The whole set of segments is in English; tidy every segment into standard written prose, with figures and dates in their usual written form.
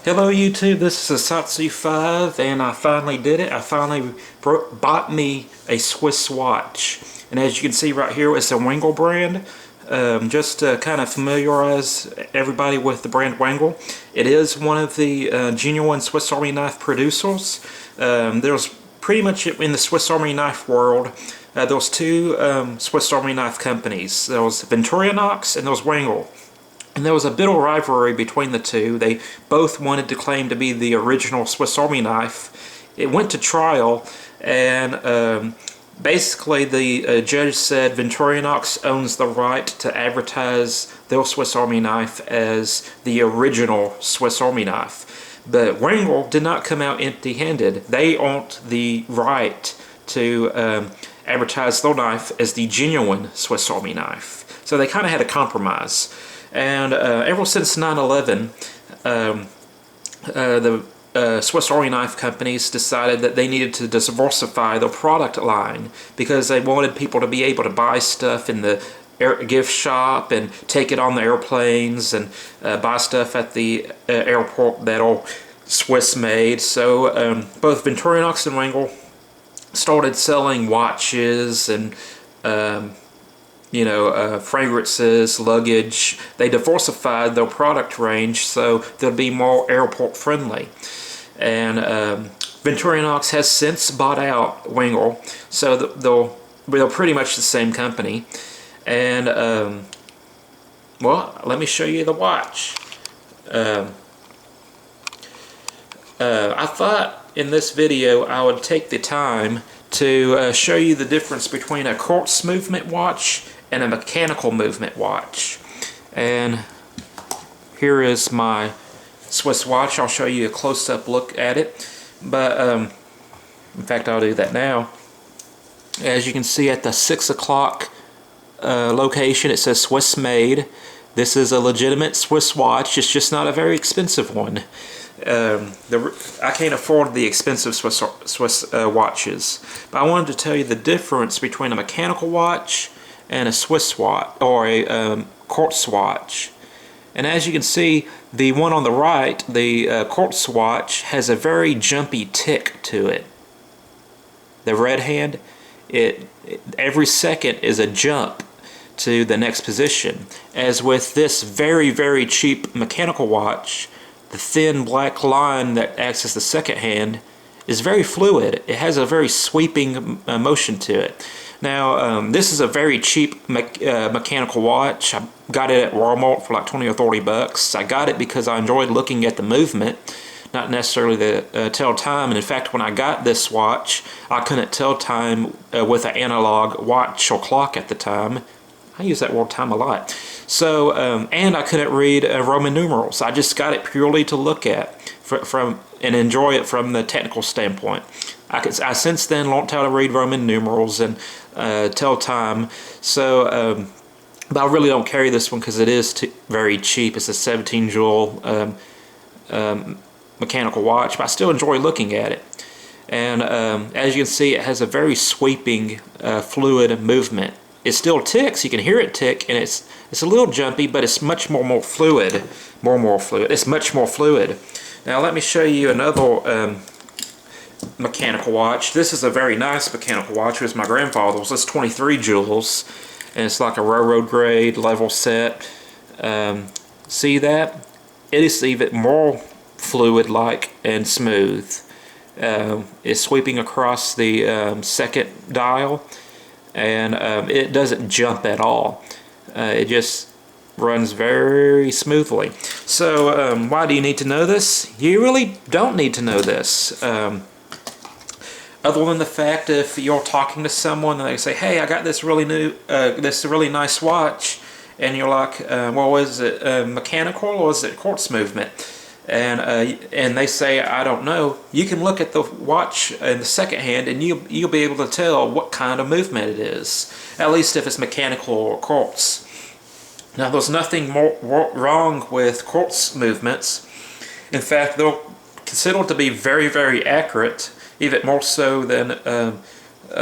Hello YouTube, this is a Satsu 5 and I finally did it. I finally bought me a Swiss watch. And as you can see right here, it's a Wenger brand. Just to kind of familiarize everybody with the brand Wenger. It is one of the genuine Swiss Army knife producers. There's pretty much in the Swiss Army knife world, there's two Swiss Army knife companies. There was Victorinox and there was Wenger. And there was a bit of rivalry between the two. They both wanted to claim to be the original Swiss Army knife. It went to trial, and basically the judge said Victorinox owns the right to advertise their Swiss Army knife as the original Swiss Army knife. But Wenger did not come out empty-handed. They owned the right to advertise their knife as the genuine Swiss Army knife. So they kind of had a compromise. And ever since 9/11, the Swiss Army knife companies decided that they needed to diversify their product line because they wanted people to be able to buy stuff in the gift shop and take it on the airplanes and buy stuff at the airport that all Swiss made. So both Victorinox and Wenger started selling watches and fragrances, luggage. They diversified their product range so they'll be more airport friendly. And Victorinox has since bought out Wenger, so they're pretty much the same company. And well, let me show you the watch. I thought in this video I would take the time to show you the difference between a quartz movement watch and a mechanical movement watch. And here is my Swiss watch. I'll show you a close-up look at it, but in fact I'll do that now. As you can see at the 6 o'clock location, it says Swiss made. This is a legitimate Swiss watch. It's just not a very expensive one. I can't afford the expensive Swiss watches, but I wanted to tell you the difference between a mechanical watch and a Swiss watch, or a quartz watch. And as you can see, the one on the right, the quartz watch, has a very jumpy tick to it. The red hand, every second is a jump to the next position. As with this very, very cheap mechanical watch, the thin black line that acts as the second hand is very fluid. It has a very sweeping motion to it. Now, this is a very cheap mechanical watch. I got it at Walmart for like 20 or 30 bucks. I got it because I enjoyed looking at the movement, not necessarily to tell time. And in fact, when I got this watch, I couldn't tell time with an analog watch or clock at the time. I use that word time a lot. So, and I couldn't read Roman numerals. I just got it purely to look at and enjoy it from the technical standpoint. I since then learned how to read Roman numerals and tell time. So, but I really don't carry this one because it is very cheap. It's a 17 jewel mechanical watch, but I still enjoy looking at it. And as you can see, it has a very sweeping, fluid movement. It still ticks. You can hear it tick, and it's a little jumpy, but it's much more fluid. More fluid. It's much more fluid. Now let me show you another mechanical watch. This is a very nice mechanical watch. It was my grandfather's. It's 23 jewels, and it's like a railroad grade level set. See that? It is even more fluid-like and smooth. It's sweeping across the second dial, and it doesn't jump at all. It just runs very smoothly. So why do you need to know this? You really don't need to know this. Other than the fact, if you're talking to someone and they say, "Hey, I got this really nice watch," and you're like, "Well, is it mechanical or is it quartz movement?" And they say, "I don't know." You can look at the watch in the second hand, and you'll be able to tell what kind of movement it is, at least if it's mechanical or quartz. Now, there's nothing more wrong with quartz movements. In fact, they're considered to be very, very accurate, even more so than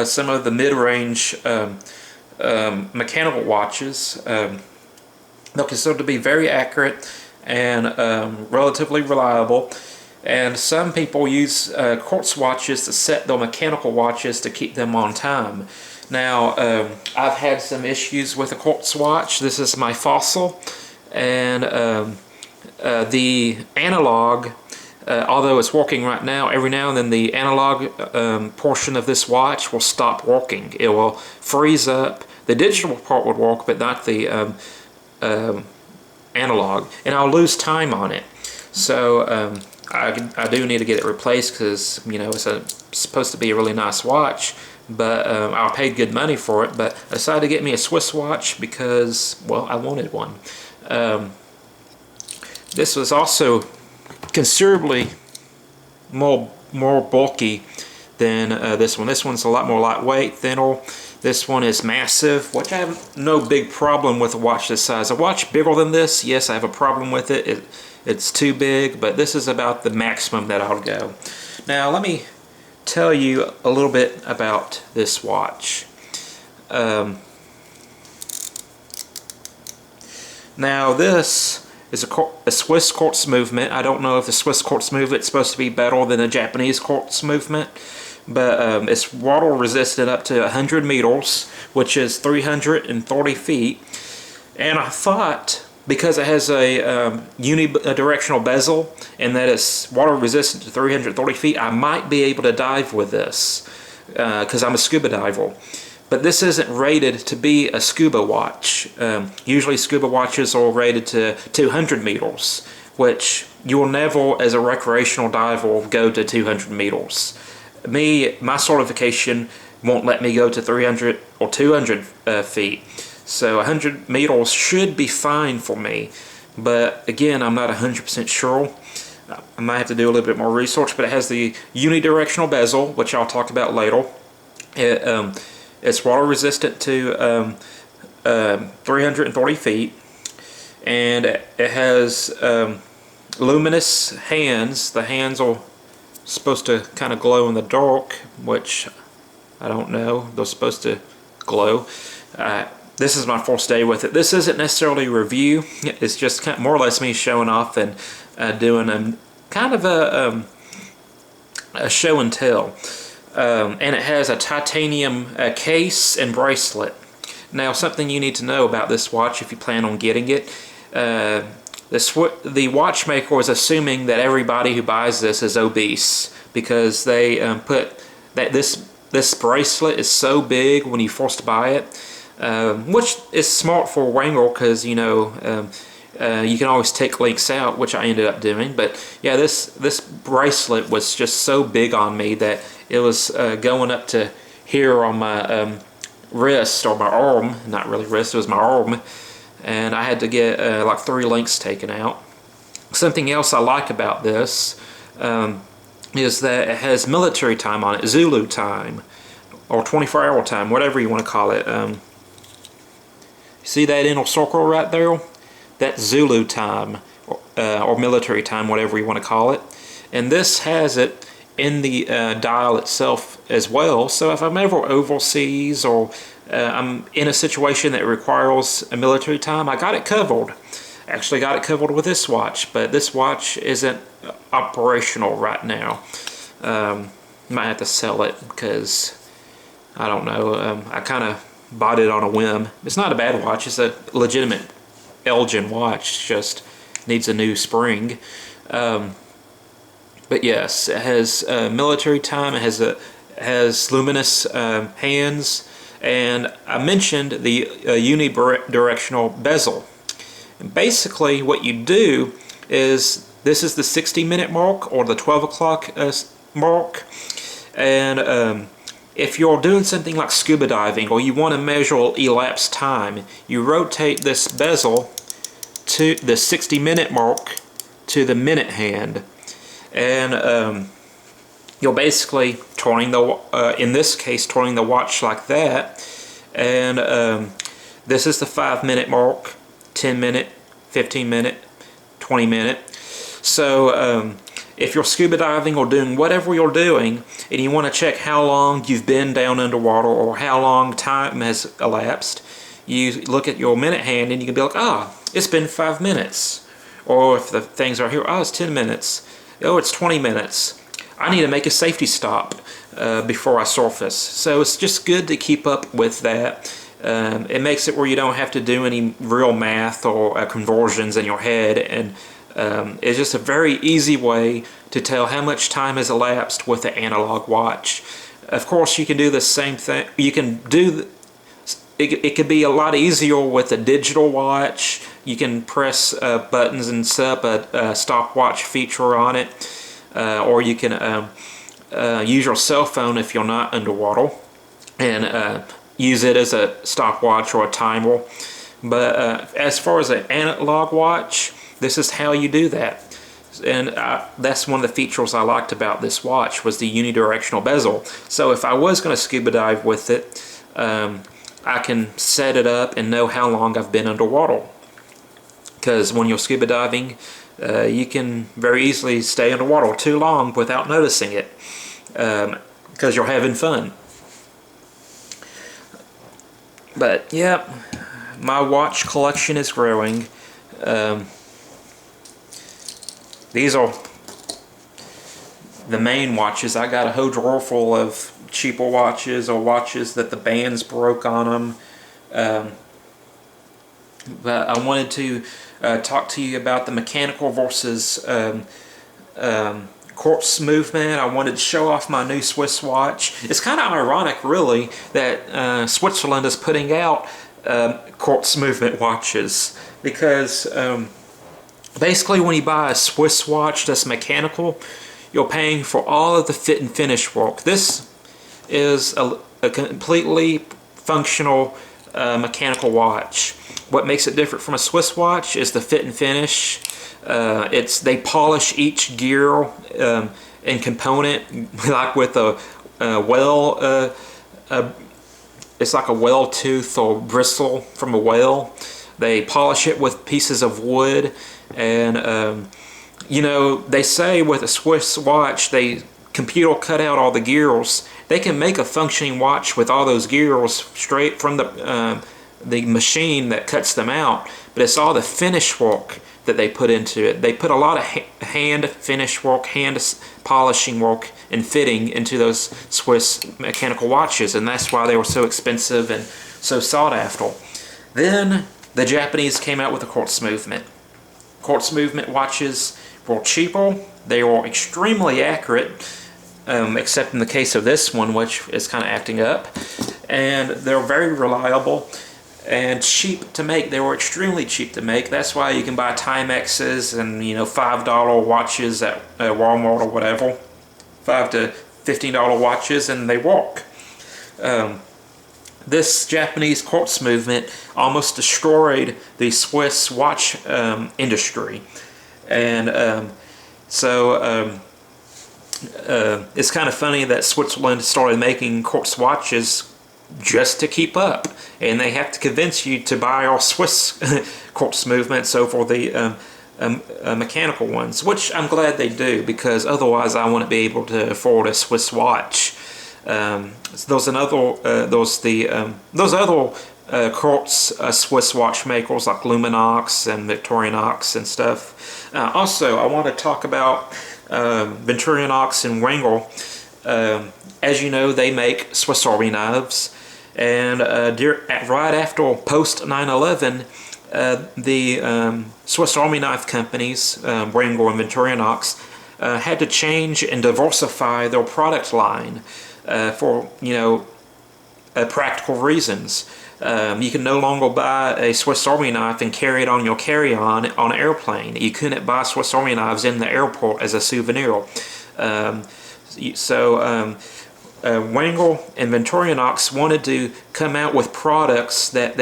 some of the mid-range mechanical watches. They're considered to be very accurate and relatively reliable. And some people use quartz watches to set their mechanical watches to keep them on time. Now, I've had some issues with a quartz watch. This is my Fossil, and the analog, although it's working right now, every now and then the analog portion of this watch will stop working. It will freeze up. The digital part would work, but not the analog, and I'll lose time on it. So I do need to get it replaced, because it's supposed to be a really nice watch, but I paid good money for it. But I decided to get me a Swiss watch because, well, I wanted one. This was also considerably more bulky than this one. This one's a lot more lightweight, thinner. This one is massive, which I have no big problem with a watch this size. A watch bigger than this, yes, I have a problem with it. It's too big, but this is about the maximum that I'll go. Now, let me tell you a little bit about this watch. Now, this is a Swiss quartz movement. I don't know if the Swiss quartz movement is supposed to be better than the Japanese quartz movement, but it's water resistant up to 100 meters, which is 330 feet. And I thought, because it has a unidirectional bezel and that it's water resistant to 330 feet, I might be able to dive with this, because I'm a scuba diver. But this isn't rated to be a scuba watch. Usually scuba watches are rated to 200 meters, which you will never, as a recreational diver, go to 200 meters. My certification won't let me go to 300 or 200 feet. So 100 meters should be fine for me. But again, I'm not 100% sure. I might have to do a little bit more research, but it has the unidirectional bezel, which I'll talk about later. It's water resistant to 330 feet, and it has luminous hands. The hands are supposed to kind of glow in the dark, which I don't know. They're supposed to glow. This is my first day with it. This isn't necessarily a review. It's just kind of more or less me showing off and doing a kind of a show and tell. And it has a titanium case and bracelet. Now, something you need to know about this watch if you plan on getting it. The watchmaker is assuming that everybody who buys this is obese, because they put that this bracelet is so big when you first buy it, which is smart for wenger, because you can always take links out, which I ended up doing. But yeah, this bracelet was just so big on me that it was going up to here on my wrist, or my arm. Not really wrist, it was my arm. And I had to get like 3 links taken out. Something else I like about this is that it has military time on it, Zulu time, or 24-hour time, whatever you want to call it. See that inner circle right there? That's Zulu time, or military time, whatever you want to call it. And this has it in the dial itself as well. So if I'm ever overseas, or I'm in a situation that requires a military time, I got it covered. Actually got it covered with this watch, but this watch isn't operational right now. Might have to sell it, because I don't know, I kind of bought it on a whim. It's not a bad watch, it's a legitimate Elgin watch, it just needs a new spring. But yes, it has military time, it has luminous hands, and I mentioned the unidirectional bezel. And basically what you do is, this is the 60-minute mark or the 12 o'clock mark, and if you're doing something like scuba diving, or you want to measure elapsed time, you rotate this bezel to the 60-minute mark to the minute hand, and you're basically turning the, in this case, turning the watch like that, and this is the 5-minute mark, 10-minute, 15-minute, 20-minute. So if you're scuba diving or doing whatever you're doing, and you want to check how long you've been down underwater, or how long time has elapsed, you look at your minute hand and you can be like, it's been 5 minutes. Or if the things are here, oh, it's 10 minutes. Oh, it's 20 minutes. I need to make a safety stop before I surface. So it's just good to keep up with that. It makes it where you don't have to do any real math or conversions in your head, and it's just a very easy way to tell how much time has elapsed with the analog watch. Of course, you can do the same thing. You can do it could be a lot easier with a digital watch. You can press buttons and set up a stopwatch feature on it, or you can use your cell phone if you're not underwater and use it as a stopwatch or a timer. But as far as an analog watch, this is how you do that. And that's one of the features I liked about this watch, was the unidirectional bezel. So if I was going to scuba dive with it, I can set it up and know how long I've been underwater. Because when you're scuba diving, you can very easily stay underwater too long without noticing it, because you're having fun. But yeah, my watch collection is growing. These are the main watches. I got a whole drawer full of cheaper watches, or watches that the bands broke on them. But I wanted to talk to you about the mechanical versus quartz movement. I wanted to show off my new Swiss watch. It's kind of ironic, really, that Switzerland is putting out quartz movement watches, because basically when you buy a Swiss watch that's mechanical, you're paying for all of the fit and finish work. This is a completely functional mechanical watch. What makes it different from a Swiss watch is the fit and finish. They polish each gear and component, like with a whale. It's like a whale tooth or bristle from a whale. They polish it with pieces of wood, and you know, they say with a Swiss watch, they computer cut out all the gears. They can make a functioning watch with all those gears straight from the machine that cuts them out, but it's all the finish work that they put into it. They put a lot of hand finish work, hand polishing work, and fitting into those Swiss mechanical watches, and that's why they were so expensive and so sought after. Then the Japanese came out with the quartz movement. Quartz movement watches were cheaper. They were extremely accurate, except in the case of this one, which is kind of acting up. And they're very reliable and cheap to make. They were extremely cheap to make. That's why you can buy Timexes and, you know, $5 watches at Walmart or whatever, $5 to $15 watches, and they work. This Japanese quartz movement almost destroyed the Swiss watch industry, and so it's kind of funny that Switzerland started making quartz watches just to keep up, and they have to convince you to buy our Swiss quartz movements over the mechanical ones, which I'm glad they do, because otherwise I wouldn't be able to afford a Swiss watch. Those other quartz Swiss watchmakers like Luminox and Victorinox and stuff. Also, I want to talk about Victorinox and Wenger. As you know, they make Swiss Army knives, and right after post 9/11, the Swiss Army knife companies, Wenger and Victorinox, had to change and diversify their product line for, you know, practical reasons. You can no longer buy a Swiss Army knife and carry it on your carry-on on an airplane. You couldn't buy Swiss Army knives in the airport as a souvenir. Wenger and Victorinox wanted to come out with products that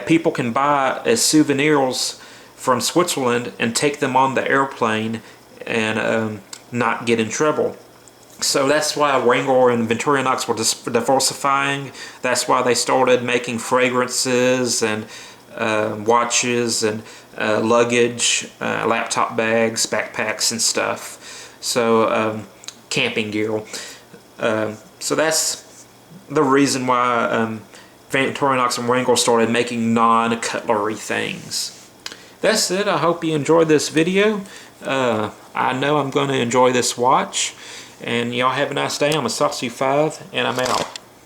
people can buy as souvenirs from Switzerland and take them on the airplane and not get in trouble. So that's why Wenger and Victorinox were diversifying. That's why they started making fragrances and watches and luggage, laptop bags, backpacks and stuff. So camping gear. So that's the reason why Victorinox and Wenger started making non-cutlery things. that's it. I hope you enjoyed this video. I know I'm going to enjoy this watch. And y'all have a nice day. I'm a Saucy 5, and I'm out.